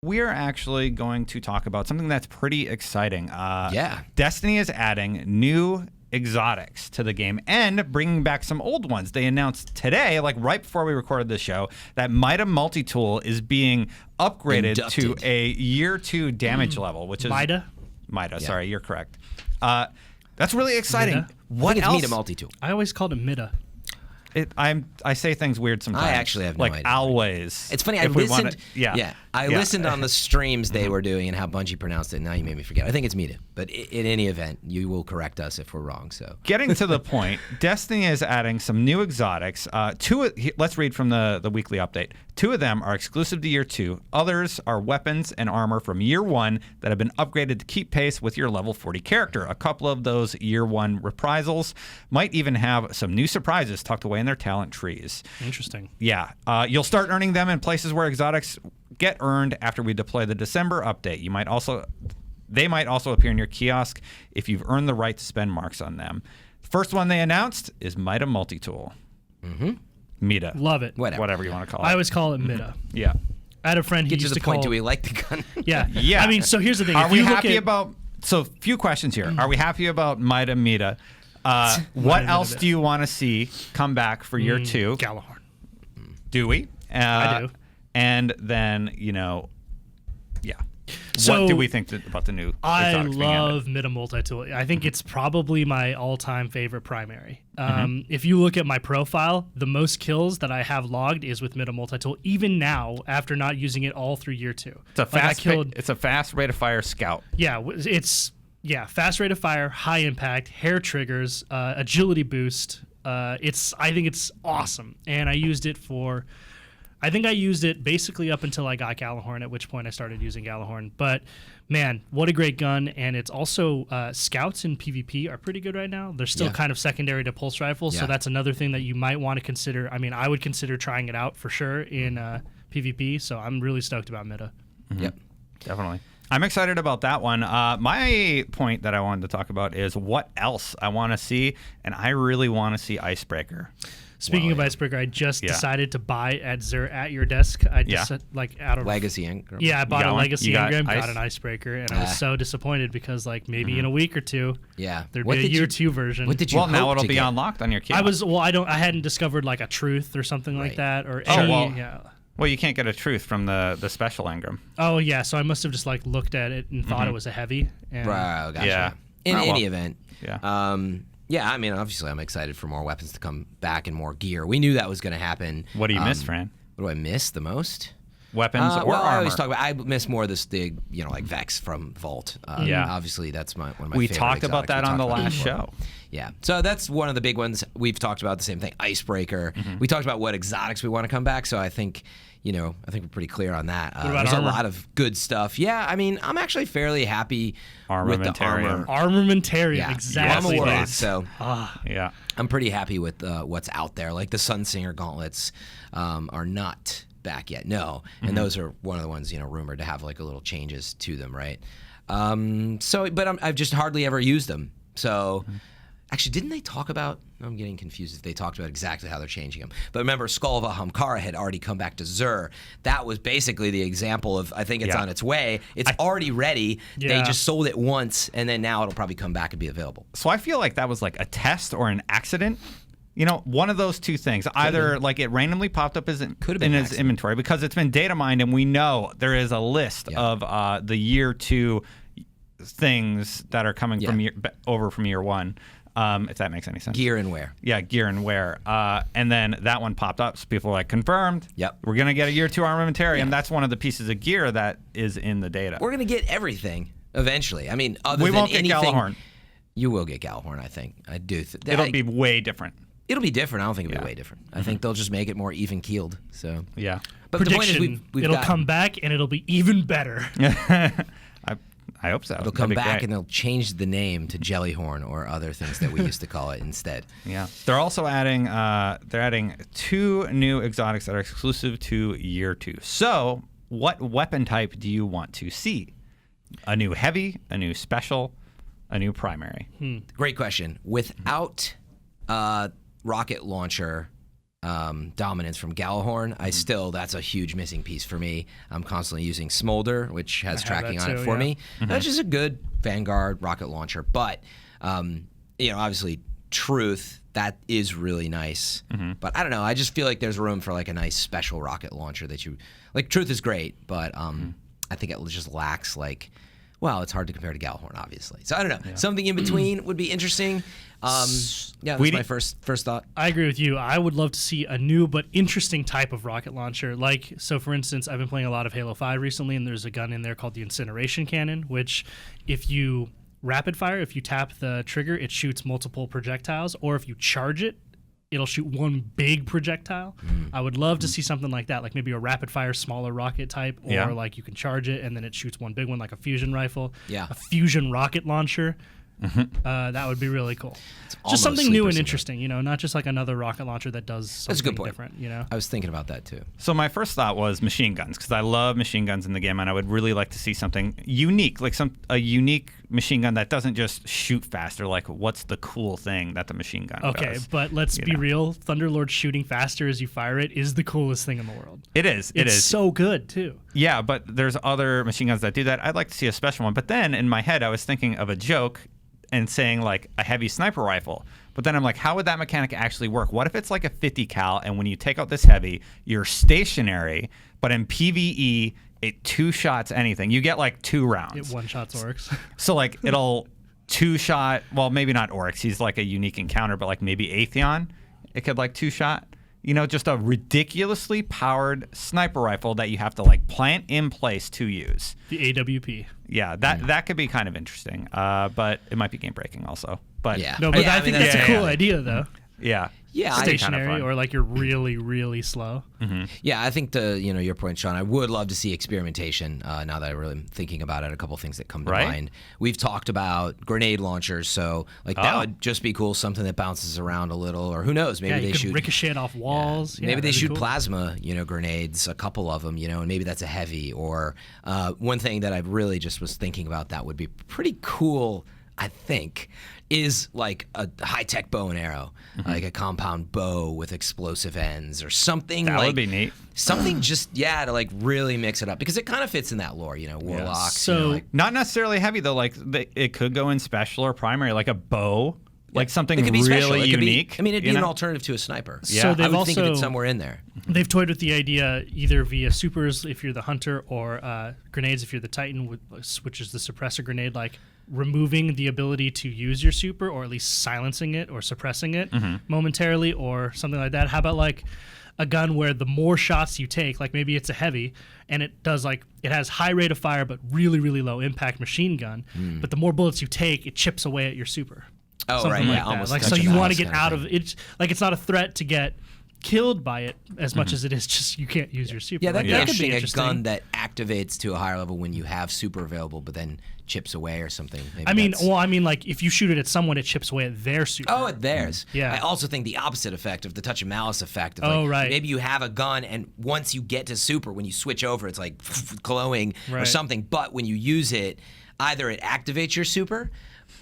we're actually going to talk about something that's pretty exciting. Destiny is adding new exotics to the game and bringing back some old ones. They announced today, like right before we recorded the show, that Mida Multi-Tool is being upgraded to a year 2 damage level, which is Mida, sorry, you're correct. That's really exciting. Mida? What else? Mida Multi-Tool. I always called it Mida. I say things weird sometimes. I actually have no idea. Like always. It's funny. I listened. I listened on the streams they were doing and how Bungie pronounced it. And now you made me forget. I think it's Mida. But in any event, you will correct us if we're wrong. So getting to the point, Destiny is adding some new exotics. Let's read from the weekly update. 2 of them are exclusive to year 2. Others are weapons and armor from year 1 that have been upgraded to keep pace with your level 40 character. A couple of those year 1 reprisals might even have some new surprises tucked away in their talent trees. Interesting. Yeah. You'll start earning them in places where exotics get earned after we deploy the December update. They might also appear in your kiosk if you've earned the right to spend marks on them. The first one they announced is Mida Multi-Tool. Mida. Love it. Whatever you want to call it. I always call it Mida. Yeah. I had a friend who get used to the to point. call. Do we like the gun? Yeah. I mean, so here's the thing. Are if we you look happy at, about? So, few questions here. Are we happy about Mida? What else do you want to see come back for year 2? Gallahorn. Do we? I do. And then, So, what do we think about the new I exotics being added? love Mida Multi-Tool. I think it's probably my all-time favorite primary. If you look at my profile, the most kills that I have logged is with Mida Multi-Tool, even now after not using it all through year 2. It's a fast rate of fire scout. Yeah, fast rate of fire, high impact, hair triggers, agility boost. I think it's awesome, and I used it basically up until I got Gallahorn, at which point I started using Gallahorn. But man, what a great gun. And it's also scouts in PvP are pretty good right now. They're still kind of secondary to pulse rifles, so that's another thing that you might want to consider. I mean, I would consider trying it out for sure in PvP, so I'm really stoked about Mida. Yep. Definitely. I'm excited about that one. My point that I wanted to talk about is what else I want to see, and I really want to see Icebreaker. Speaking of Icebreaker, I just decided to buy at Xur at your desk. I just out of Legacy Engram. Yeah, I bought a Legacy Engram, got ice? an Icebreaker, and I was so disappointed because maybe in a week or 2, there'd be a year 2 version. What did you? Well, now it'll be unlocked on your kiosk. I hadn't discovered like a truth or something like that or Well, you can't get a truth from the special Engram. Oh yeah, so I must have just looked at it and thought it was a heavy. And Right, gotcha. Yeah. In any event. Yeah. Yeah, I mean, obviously, I'm excited for more weapons to come back and more gear. We knew that was going to happen. What do you miss, Fran? What do I miss the most? Weapons or well, armor? I always talk about. I miss more of like Vex from Vault. Obviously, that's one of my. We favorite talked about exotics. that on the last before. show. Yeah, so that's one of the big ones. We've talked about the same thing. Icebreaker. We talked about what exotics we want to come back. So I think we're pretty clear on that. There's armor? a lot of good stuff. Yeah, I mean, I'm actually fairly happy with the armor. Armamentarium, exactly. I'm a warlock, so Yeah. I'm pretty happy with what's out there. Like the Sunsinger gauntlets are not back yet. No, and those are one of the ones rumored to have like a little changes to them, right? But I've just hardly ever used them. So. Actually, didn't they talk about... I'm getting confused if they talked about exactly how they're changing them. But remember, Skull of Ahamkara had already come back to Xur. That was basically the example of, I think it's on its way. It's already ready. They just sold it once, and then now it'll probably come back and be available. So I feel like that was like a test or an accident. One of those two things. Either like it randomly popped up in his inventory because it's been data mined, and we know there is a list of the year 2 things that are coming from year 1. If that makes any sense. Gear and wear. Yeah, gear and wear. And then that one popped up, so people were like, confirmed. Yep. We're going to get a year 2 armamentarium. That's one of the pieces of gear that is in the data. We're going to get everything eventually. I mean, we won't get Gallahorn. You will get Gallahorn, I think. I do. It'll be way different. It'll be different. I don't think it'll be way different. I think they'll just make it more even-keeled. So yeah. But prediction, the point is it'll come back and it'll be even better. I hope so. They'll come back and they'll change the name to Jellyhorn or other things that we used to call it instead. Yeah. They're also adding 2 new exotics that are exclusive to year 2. So what weapon type do you want to see? A new heavy, a new special, a new primary? Great question. Without rocket launcher dominance from Gjallarhorn. That's a huge missing piece for me. I'm constantly using Smolder, which has tracking on it for me, which is a good Vanguard rocket launcher. But obviously Truth, that is really nice. But I don't know. I just feel like there's room for like a nice special rocket launcher that you like. Truth is great, but I think it just lacks like. Well, it's hard to compare to Gjallarhorn, obviously. So I don't know. Yeah. Something in between would be interesting. That's my first thought. I agree with you. I would love to see a new but interesting type of rocket launcher. Like, so for instance, I've been playing a lot of Halo 5 recently, and there's a gun in there called the Incineration Cannon, which if you rapid fire, if you tap the trigger, it shoots multiple projectiles, or if you charge it, it'll shoot one big projectile. I would love to see something like that, like maybe a rapid fire smaller rocket type, or like you can charge it and then it shoots one big one like a fusion rifle. A fusion rocket launcher. That would be really cool. Just something new and interesting, not just like another rocket launcher that does something different. I was thinking about that too. So my first thought was machine guns, because I love machine guns in the game, and I would really like to see something unique, like a unique machine gun that doesn't just shoot faster. Like, what's the cool thing that the machine gun does? Okay, but let's be real. Thunderlord shooting faster as you fire it is the coolest thing in the world. It is. It's so good too. Yeah, but there's other machine guns that do that. I'd like to see a special one. But then in my head, I was thinking of a joke and saying like a heavy sniper rifle. But then I'm like, how would that mechanic actually work? What if it's like a 50 cal, and when you take out this heavy, you're stationary, but in PvE, it two-shots anything. You get like 2 rounds. It one-shots Oryx. So like it'll two-shot, well, maybe not Oryx. He's like a unique encounter, but like maybe Atheon, it could like two-shot. Just a ridiculously powered sniper rifle that you have to like plant in place to use. The AWP. Yeah, that could be kind of interesting, but it might be game breaking also. But I think that's a cool idea though. Yeah. Stationary, kind of or like you're really, really slow. Yeah, I think your point, Sean, I would love to see experimentation. Now that I'm really thinking about it, a couple things that come to mind. We've talked about grenade launchers, so like that would just be cool. Something that bounces around a little, or who knows? Maybe they shoot ricochet off walls. Maybe they shoot plasma, grenades, a couple of them, and maybe that's a heavy. Or one thing that I really just was thinking about that would be pretty cool, I think, is like a high-tech bow and arrow, like a compound bow with explosive ends or something. That would be neat. Something just, to like really mix it up, because it kind of fits in that lore, warlocks. So not necessarily heavy though, like it could go in special or primary, like a bow. Like something really unique. It'd be an alternative to a sniper. Yeah. So I would think of it somewhere in there. They've toyed with the idea either via supers if you're the hunter, or grenades if you're the titan, which is the suppressor grenade, like removing the ability to use your super, or at least silencing it or suppressing it momentarily, or something like that. How about like a gun where the more shots you take, like maybe it's a heavy, and it has high rate of fire but really, really low impact machine gun, but the more bullets you take, it chips away at your super. Oh, something right, like yeah, that. almost. Like, so you want to get out of it. Like, it's not a threat to get killed by it as much as it is just you can't use your super. Yeah, that could be interesting. A gun that activates to a higher level when you have super available, but then chips away or something. I mean, like if you shoot it at someone, it chips away at their super. Oh, at theirs. Yeah. I also think the opposite effect of the touch of malice effect. Of maybe you have a gun, and once you get to super, when you switch over, it's like glowing or something. But when you use it, either it activates your super,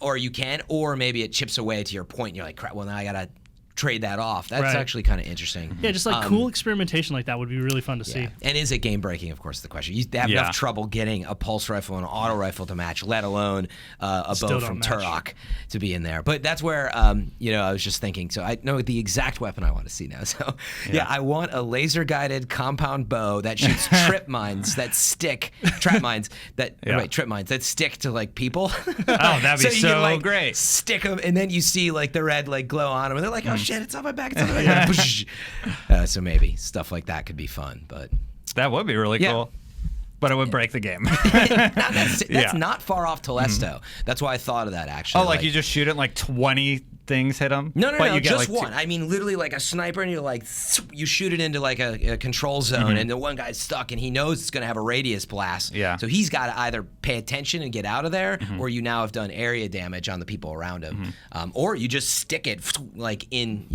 or maybe it chips away to your point, and you're like, crap, well, now I gotta trade that off. That's actually kind of interesting. Yeah, just like cool experimentation like that would be really fun to see. And is it game breaking? Of course, the question. You have enough trouble getting a pulse rifle and an auto rifle to match, let alone a bow from Turok to be in there. But that's where I was just thinking. So I know the exact weapon I want to see now. So I want a laser guided compound bow that shoots trap mines that stick to like people. Oh, that'd be so can, great. Stick them, and then you see like the red like glow on them, and they're like, oh shit, it's on my back. It's on my back. So maybe stuff like that could be fun, but that would be really cool. But it would break the game. That's not far off Telesto. That's why I thought of that, actually. Oh, like you just shoot it and like 20 things hit him? No, you just like one. I mean, literally like a sniper, and you're like, you shoot it into like a control zone, and the one guy's stuck, and he knows it's going to have a radius blast. Yeah. So he's got to either pay attention and get out of there, or you now have done area damage on the people around him. Or you just stick it like in,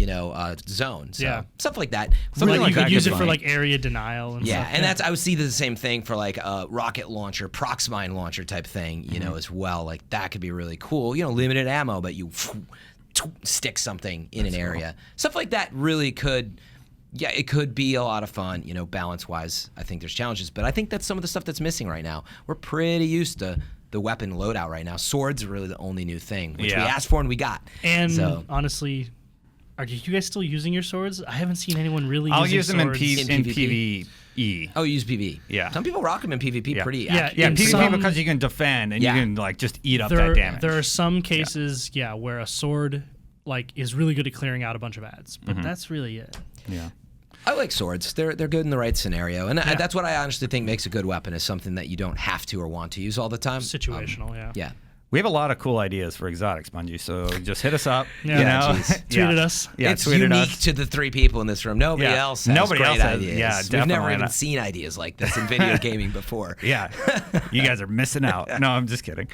zone. So stuff like that. Something like you could use it for like area denial and stuff. And I would see the same thing for like a rocket launcher, prox mine launcher type thing, as well. Like that could be really cool. Limited ammo, but you stick something in an area. Stuff like that really could yeah, it could be a lot of fun. Balance-wise, I think there's challenges, but I think that's some of the stuff that's missing right now. We're pretty used to the weapon loadout right now. Swords are really the only new thing, which we asked for and we got. And honestly, are you guys still using your swords? I haven't seen anyone really I'll using use them in PvE. PvE. Oh, you use PvE. Yeah. Some people rock them in PvP pretty Yeah, actively. Yeah, PvP some, because you can defend and you can like just eat up that damage. There are some cases, where a sword is really good at clearing out a bunch of ads, but that's really it. Yeah. I like swords. They're good in the right scenario, and that's what I honestly think makes a good weapon, is something that you don't have to or want to use all the time. Situational, Yeah. We have a lot of cool ideas for exotics, Bungie, so just hit us up. Tweet at us. Yeah, it's tweeted unique us. to the 3 people in this room. Nobody else has great ideas. Yeah, definitely. We've never even seen ideas like this in video gaming before. Yeah, you guys are missing out. No, I'm just kidding.